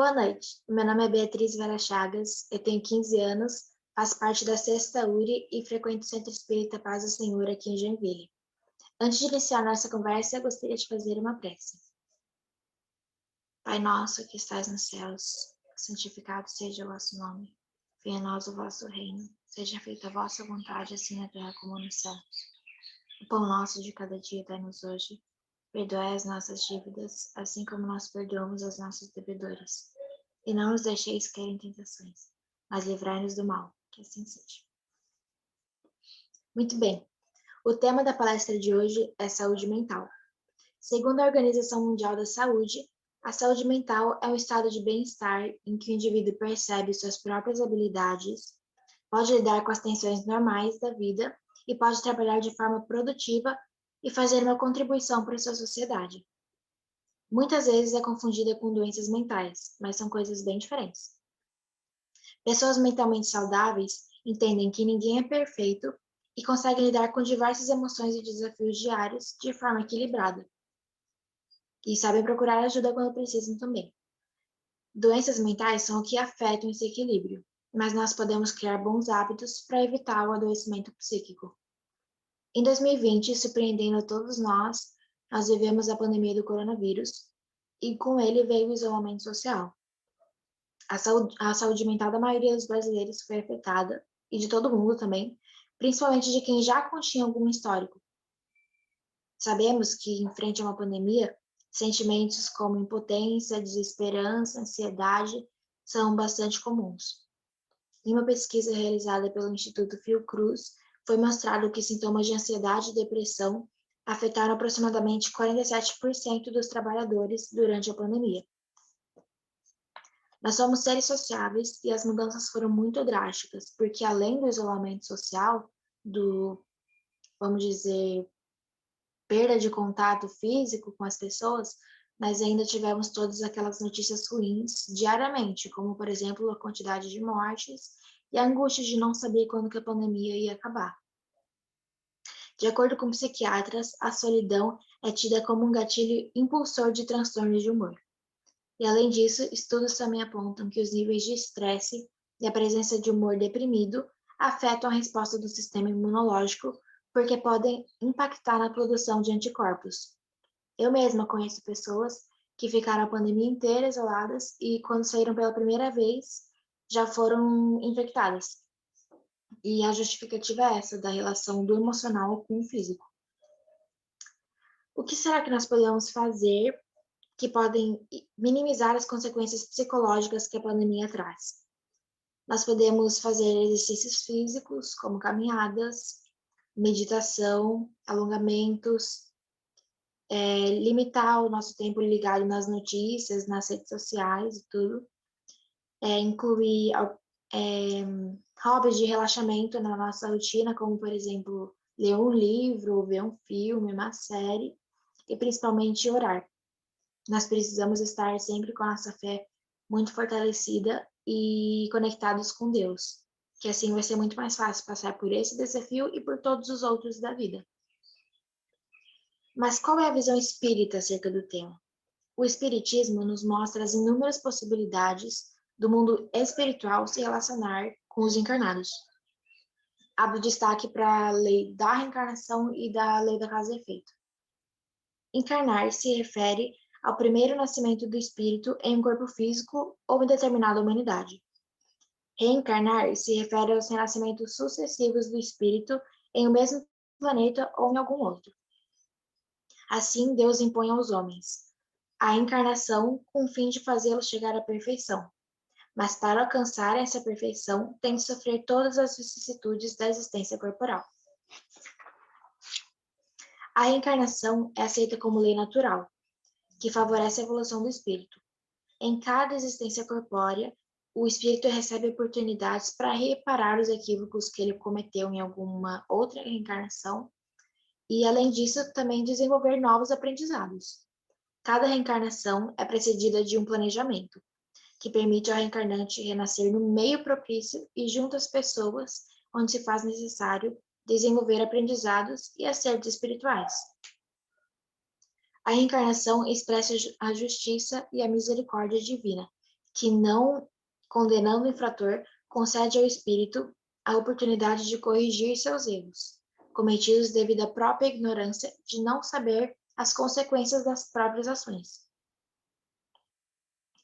Boa noite, meu nome é Beatriz Vera Chagas, eu tenho 15 anos, faço parte da Sexta URI e frequento o Centro Espírita Paz do Senhor aqui em Joinville. Antes de iniciar nossa conversa, eu gostaria de fazer uma prece. Pai nosso que estais nos céus, santificado seja o vosso nome. Venha a nós o vosso reino, seja feita a vossa vontade, assim na terra como no céu. O pão nosso de cada dia dai-nos hoje. Perdoai as nossas dívidas, assim como nós perdoamos aos nossos devedores. E não nos deixeis cair em tentações, mas livrai-nos do mal, que assim seja. Muito bem, o tema da palestra de hoje é saúde mental. Segundo a Organização Mundial da Saúde, a saúde mental é um estado de bem-estar em que o indivíduo percebe suas próprias habilidades, pode lidar com as tensões normais da vida e pode trabalhar de forma produtiva e fazer uma contribuição para a sua sociedade. Muitas vezes é confundida com doenças mentais, mas são coisas bem diferentes. Pessoas mentalmente saudáveis entendem que ninguém é perfeito e conseguem lidar com diversas emoções e desafios diários de forma equilibrada. E sabem procurar ajuda quando precisam também. Doenças mentais são o que afetam esse equilíbrio, mas nós podemos criar bons hábitos para evitar o adoecimento psíquico. Em 2020, surpreendendo a todos nós vivemos a pandemia do coronavírus e com ele veio o isolamento social. A saúde mental da maioria dos brasileiros foi afetada, e de todo mundo também, principalmente de quem já continha algum histórico. Sabemos que, em frente a uma pandemia, sentimentos como impotência, desesperança, ansiedade são bastante comuns. Em uma pesquisa realizada pelo Instituto Fiocruz, foi mostrado que sintomas de ansiedade e depressão afetaram aproximadamente 47% dos trabalhadores durante a pandemia. Nós somos seres sociáveis e as mudanças foram muito drásticas, porque além do isolamento social, vamos dizer, perda de contato físico com as pessoas, nós ainda tivemos todas aquelas notícias ruins diariamente, como, por exemplo, a quantidade de mortes e a angústia de não saber quando que a pandemia ia acabar. De acordo com psiquiatras, a solidão é tida como um gatilho impulsor de transtornos de humor. E, além disso, estudos também apontam que os níveis de estresse e a presença de humor deprimido afetam a resposta do sistema imunológico, porque podem impactar na produção de anticorpos. Eu mesma conheço pessoas que ficaram a pandemia inteira isoladas e, quando saíram pela primeira vez, já foram infectadas. E a justificativa é essa, da relação do emocional com o físico. O que será que nós podemos fazer que podem minimizar as consequências psicológicas que a pandemia traz? Nós podemos fazer exercícios físicos, como caminhadas, meditação, alongamentos, limitar o nosso tempo ligado nas notícias, nas redes sociais e tudo. incluir hobbies de relaxamento na nossa rotina, como, por exemplo, ler um livro, ver um filme, uma série, e principalmente orar. Nós precisamos estar sempre com a nossa fé muito fortalecida e conectados com Deus, que assim vai ser muito mais fácil passar por esse desafio e por todos os outros da vida. Mas qual é a visão espírita acerca do tema? O Espiritismo nos mostra as inúmeras possibilidades do mundo espiritual se relacionar com os encarnados. Abro destaque para a lei da reencarnação e da lei da causa e efeito. Encarnar se refere ao primeiro nascimento do espírito em um corpo físico ou em determinada humanidade. Reencarnar se refere aos renascimentos sucessivos do espírito em um mesmo planeta ou em algum outro. Assim, Deus impõe aos homens a encarnação com o fim de fazê-los chegar à perfeição. Mas para alcançar essa perfeição, tem de sofrer todas as vicissitudes da existência corporal. A reencarnação é aceita como lei natural, que favorece a evolução do espírito. Em cada existência corpórea, o espírito recebe oportunidades para reparar os equívocos que ele cometeu em alguma outra reencarnação e, além disso, também desenvolver novos aprendizados. Cada reencarnação é precedida de um planejamento, que permite ao reencarnante renascer no meio propício e junto às pessoas onde se faz necessário desenvolver aprendizados e acertos espirituais. A reencarnação expressa a justiça e a misericórdia divina, que, não condenando o infrator, concede ao espírito a oportunidade de corrigir seus erros, cometidos devido à própria ignorância de não saber as consequências das próprias ações.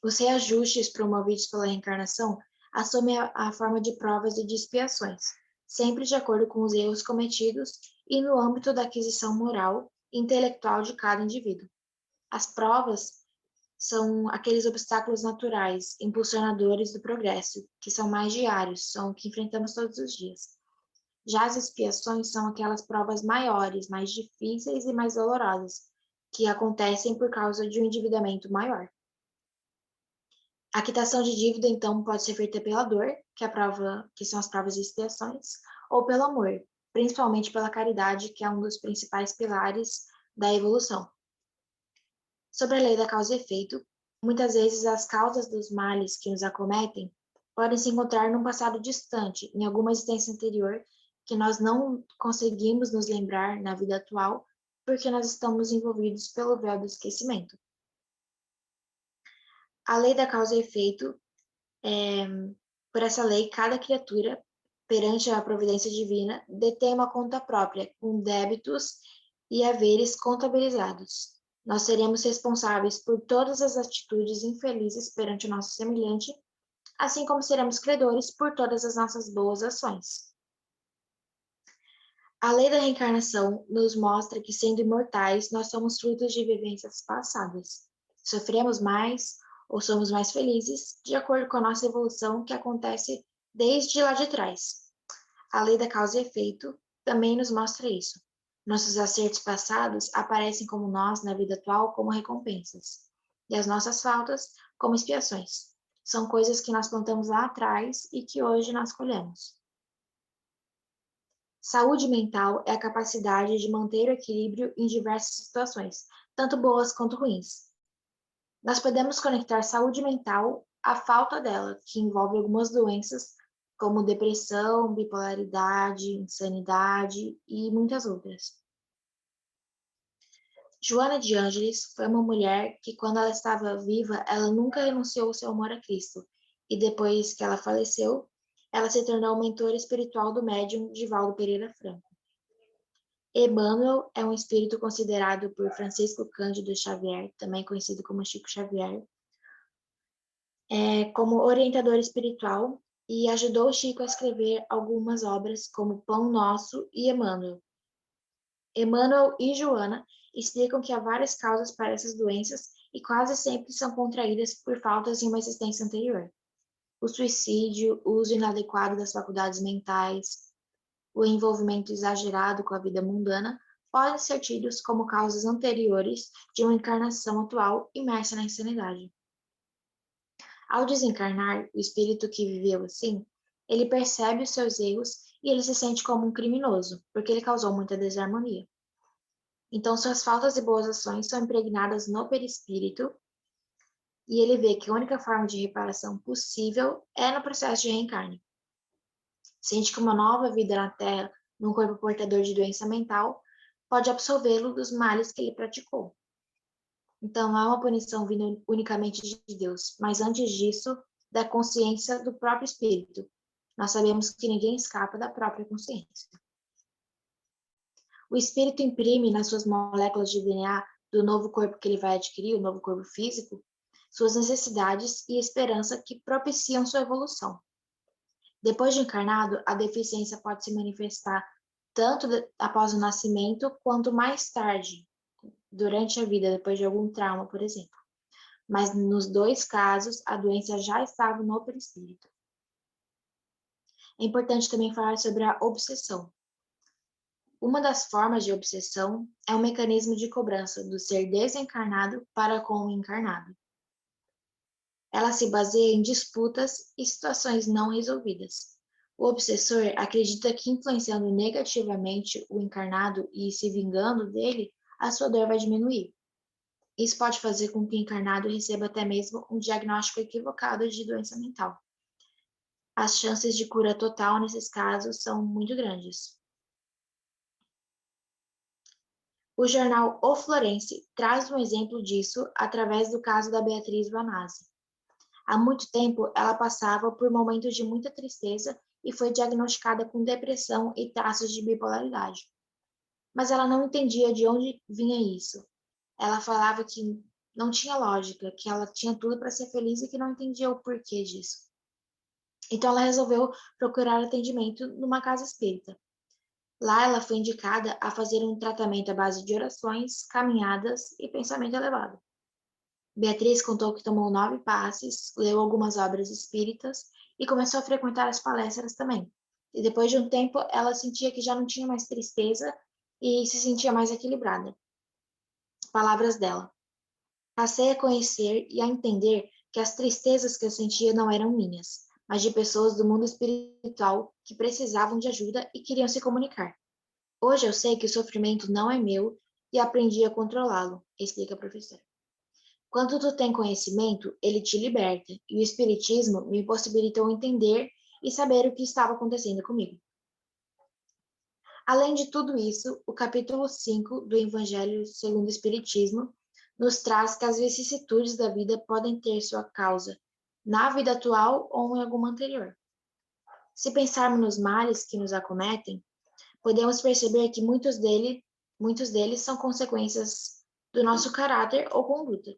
Os reajustes promovidos pela reencarnação assumem a forma de provas e de expiações, sempre de acordo com os erros cometidos e no âmbito da aquisição moral e intelectual de cada indivíduo. As provas são aqueles obstáculos naturais, impulsionadores do progresso, que são mais diários, são o que enfrentamos todos os dias. Já as expiações são aquelas provas maiores, mais difíceis e mais dolorosas, que acontecem por causa de um endividamento maior. A quitação de dívida, então, pode ser feita pela dor, que são as provas de expiações, ou pelo amor, principalmente pela caridade, que é um dos principais pilares da evolução. Sobre a lei da causa e efeito, muitas vezes as causas dos males que nos acometem podem se encontrar num passado distante, em alguma existência anterior, que nós não conseguimos nos lembrar na vida atual, porque nós estamos envolvidos pelo véu do esquecimento. A lei da causa e efeito, por essa lei, cada criatura, perante a providência divina, detém uma conta própria, com débitos e haveres contabilizados. Nós seremos responsáveis por todas as atitudes infelizes perante o nosso semelhante, assim como seremos credores por todas as nossas boas ações. A lei da reencarnação nos mostra que, sendo imortais, nós somos frutos de vivências passadas. Sofremos mais ou somos mais felizes, de acordo com a nossa evolução que acontece desde lá de trás. A lei da causa e efeito também nos mostra isso. Nossos acertos passados aparecem como nós, na vida atual, como recompensas, e as nossas faltas como expiações. São coisas que nós plantamos lá atrás e que hoje nós colhemos. Saúde mental é a capacidade de manter o equilíbrio em diversas situações, tanto boas quanto ruins. Nós podemos conectar saúde mental à falta dela, que envolve algumas doenças, como depressão, bipolaridade, insanidade e muitas outras. Joana de Ângeles foi uma mulher que, quando ela estava viva, ela nunca renunciou ao seu amor a Cristo, e depois que ela faleceu, ela se tornou mentora espiritual do médium Divaldo Pereira Franco. Emmanuel é um espírito considerado por Francisco Cândido Xavier, também conhecido como Chico Xavier, como orientador espiritual e ajudou Chico a escrever algumas obras como Pão Nosso e Emmanuel. Emmanuel e Joana explicam que há várias causas para essas doenças e quase sempre são contraídas por faltas em uma existência anterior. O suicídio, o uso inadequado das faculdades mentais, o envolvimento exagerado com a vida mundana podem ser tidos como causas anteriores de uma encarnação atual imersa na insanidade. Ao desencarnar, o espírito que viveu assim, ele percebe os seus erros e ele se sente como um criminoso, porque ele causou muita desarmonia. Então, suas faltas e boas ações são impregnadas no perispírito e ele vê que a única forma de reparação possível é no processo de reencarne. Sente que uma nova vida na Terra, num corpo portador de doença mental, pode absolvê-lo dos males que ele praticou. Então, não é uma punição vinda unicamente de Deus, mas antes disso, da consciência do próprio espírito. Nós sabemos que ninguém escapa da própria consciência. O espírito imprime nas suas moléculas de DNA do novo corpo que ele vai adquirir, o novo corpo físico, suas necessidades e esperança que propiciam sua evolução. Depois de encarnado, a deficiência pode se manifestar tanto após o nascimento quanto mais tarde, durante a vida, depois de algum trauma, por exemplo. Mas nos dois casos, a doença já estava no perispírito. É importante também falar sobre a obsessão. Uma das formas de obsessão é um mecanismo de cobrança do ser desencarnado para com o encarnado. Ela se baseia em disputas e situações não resolvidas. O obsessor acredita que influenciando negativamente o encarnado e se vingando dele, a sua dor vai diminuir. Isso pode fazer com que o encarnado receba até mesmo um diagnóstico equivocado de doença mental. As chances de cura total nesses casos são muito grandes. O jornal O Florense traz um exemplo disso através do caso da Beatriz Vanazzi. Há muito tempo, ela passava por momentos de muita tristeza e foi diagnosticada com depressão e traços de bipolaridade. Mas ela não entendia de onde vinha isso. Ela falava que não tinha lógica, que ela tinha tudo para ser feliz e que não entendia o porquê disso. Então, ela resolveu procurar atendimento numa casa espírita. Lá, ela foi indicada a fazer um tratamento à base de orações, caminhadas e pensamento elevado. Beatriz contou que tomou 9 passes, leu algumas obras espíritas e começou a frequentar as palestras também. E depois de um tempo, ela sentia que já não tinha mais tristeza e se sentia mais equilibrada. Palavras dela. Passei a conhecer e a entender que as tristezas que eu sentia não eram minhas, mas de pessoas do mundo espiritual que precisavam de ajuda e queriam se comunicar. Hoje eu sei que o sofrimento não é meu e aprendi a controlá-lo, explica a professora. Quando tu tem conhecimento, ele te liberta, e o Espiritismo me possibilitou entender e saber o que estava acontecendo comigo. Além de tudo isso, o capítulo 5 do Evangelho segundo o Espiritismo nos traz que as vicissitudes da vida podem ter sua causa na vida atual ou em alguma anterior. Se pensarmos nos males que nos acometem, podemos perceber que muitos deles são consequências do nosso caráter ou conduta.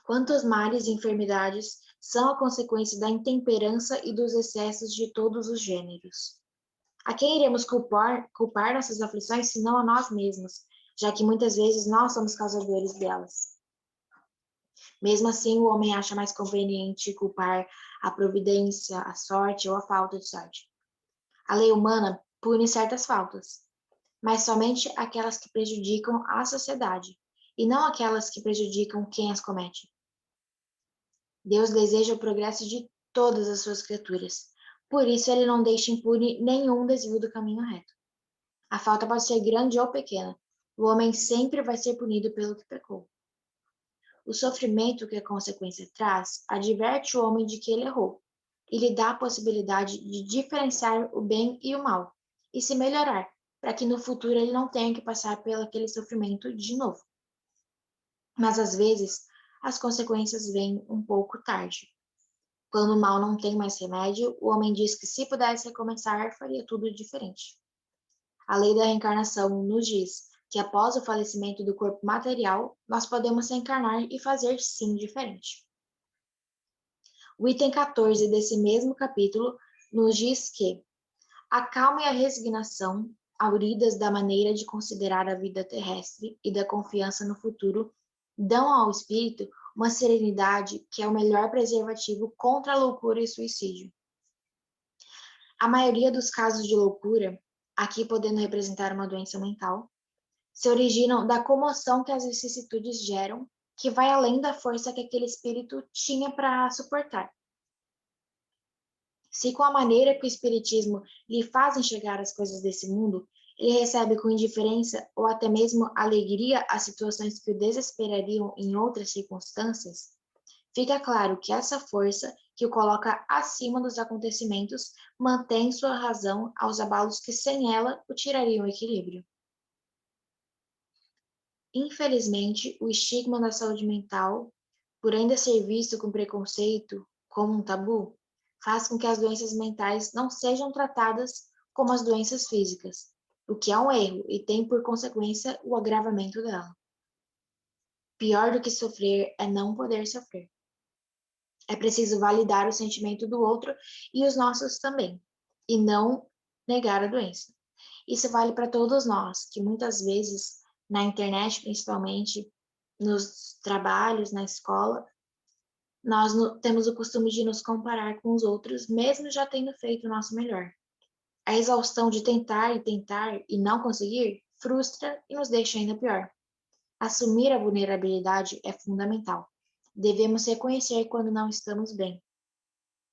Quantos males e enfermidades são a consequência da intemperança e dos excessos de todos os gêneros? A quem iremos culpar nossas aflições, senão a nós mesmos, já que muitas vezes nós somos causadores delas? Mesmo assim, o homem acha mais conveniente culpar a providência, a sorte ou a falta de sorte. A lei humana pune certas faltas, mas somente aquelas que prejudicam a sociedade, e não aquelas que prejudicam quem as comete. Deus deseja o progresso de todas as suas criaturas. Por isso, ele não deixa impune nenhum desvio do caminho reto. A falta pode ser grande ou pequena. O homem sempre vai ser punido pelo que pecou. O sofrimento que a consequência traz adverte o homem de que ele errou e lhe dá a possibilidade de diferenciar o bem e o mal e se melhorar, para que no futuro ele não tenha que passar pelo aquele sofrimento de novo. Mas às vezes, as consequências vêm um pouco tarde. Quando o mal não tem mais remédio, o homem diz que se pudesse recomeçar, faria tudo diferente. A lei da reencarnação nos diz que após o falecimento do corpo material, nós podemos reencarnar e fazer sim diferente. O item 14 desse mesmo capítulo nos diz que a calma e a resignação, auridas da maneira de considerar a vida terrestre e da confiança no futuro, dão ao espírito uma serenidade que é o melhor preservativo contra a loucura e suicídio. A maioria dos casos de loucura, aqui podendo representar uma doença mental, se originam da comoção que as vicissitudes geram que vai além da força que aquele espírito tinha para suportar. Se com a maneira que o espiritismo lhe faz enxergar as coisas desse mundo, ele recebe com indiferença ou até mesmo alegria as situações que o desesperariam em outras circunstâncias, fica claro que essa força que o coloca acima dos acontecimentos mantém sua razão aos abalos que sem ela o tirariam o equilíbrio. Infelizmente, o estigma da saúde mental, por ainda ser visto com preconceito como um tabu, faz com que as doenças mentais não sejam tratadas como as doenças físicas, o que é um erro e tem por consequência o agravamento dela. Pior do que sofrer é não poder sofrer. É preciso validar o sentimento do outro e os nossos também, e não negar a doença. Isso vale para todos nós, que muitas vezes, na internet principalmente, nos trabalhos, na escola, nós temos o costume de nos comparar com os outros, mesmo já tendo feito o nosso melhor. A exaustão de tentar e não conseguir frustra e nos deixa ainda pior. Assumir a vulnerabilidade é fundamental. Devemos reconhecer quando não estamos bem.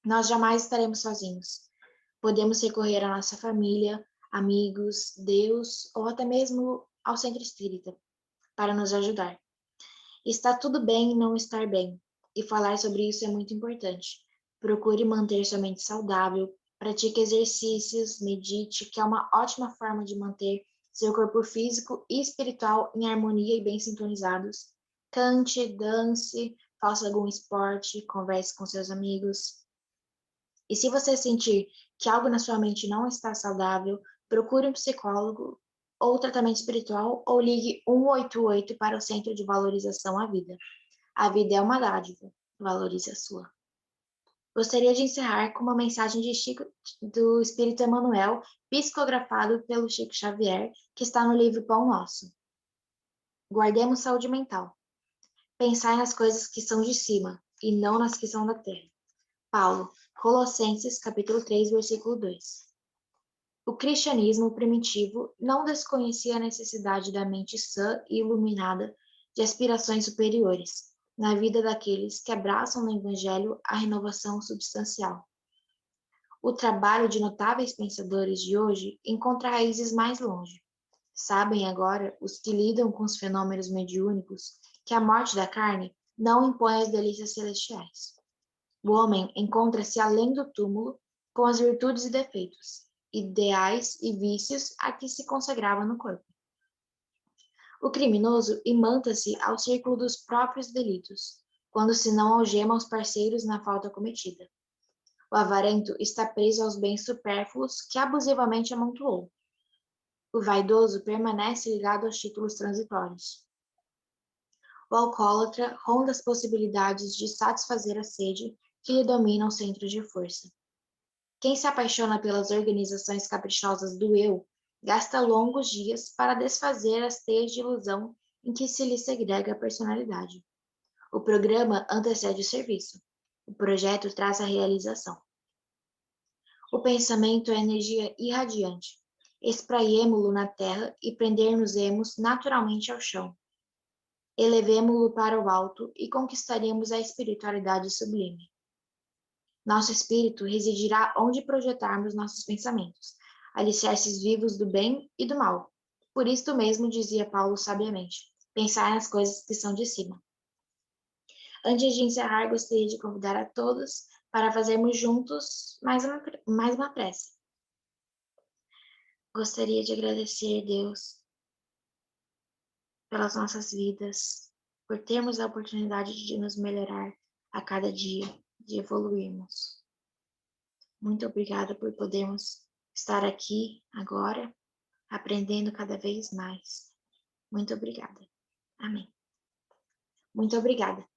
Nós jamais estaremos sozinhos. Podemos recorrer à nossa família, amigos, Deus ou até mesmo ao centro espírita para nos ajudar. Está tudo bem não estar bem, e falar sobre isso é muito importante. Procure manter sua mente saudável, pratique exercícios, medite, que é uma ótima forma de manter seu corpo físico e espiritual em harmonia e bem sintonizados. Cante, dance, faça algum esporte, converse com seus amigos. E se você sentir que algo na sua mente não está saudável, procure um psicólogo ou tratamento espiritual ou ligue 188 para o Centro de Valorização à Vida. A vida é uma dádiva, valorize a sua. Gostaria de encerrar com uma mensagem de Chico, do Espírito Emmanuel, psicografado pelo Chico Xavier, que está no livro Pão Nosso. Guardemos saúde mental. Pensai nas coisas que são de cima e não nas que são da terra. Paulo, Colossenses, capítulo 3, versículo 2. O cristianismo primitivo não desconhecia a necessidade da mente sã e iluminada de aspirações superiores, na vida daqueles que abraçam no Evangelho a renovação substancial. O trabalho de notáveis pensadores de hoje encontra raízes mais longe. Sabem agora, os que lidam com os fenômenos mediúnicos, que a morte da carne não impõe as delícias celestiais. O homem encontra-se além do túmulo, com as virtudes e defeitos, ideais e vícios a que se consagrava no corpo. O criminoso imanta-se ao círculo dos próprios delitos, quando se não algema os parceiros na falta cometida. O avarento está preso aos bens supérfluos que abusivamente amontoou. O vaidoso permanece ligado aos títulos transitórios. O alcoólatra ronda as possibilidades de satisfazer a sede que lhe dominam centros de força. Quem se apaixona pelas organizações caprichosas do eu, gasta longos dias para desfazer as teias de ilusão em que se lhe segrega a personalidade. O programa antecede o serviço. O projeto traz a realização. O pensamento é energia irradiante. Espraiemo-lo na terra e prender-nos-emos naturalmente ao chão. Elevemo-lo para o alto e conquistaremos a espiritualidade sublime. Nosso espírito residirá onde projetarmos nossos pensamentos, alicerces vivos do bem e do mal. Por isto mesmo dizia Paulo sabiamente, pensar nas coisas que são de cima. Antes de encerrar, gostaria de convidar a todos para fazermos juntos mais uma prece. Gostaria de agradecer a Deus pelas nossas vidas, por termos a oportunidade de nos melhorar a cada dia, de evoluirmos. Muito obrigada por podermos estar aqui agora, aprendendo cada vez mais. Muito obrigada. Amém. Muito obrigada.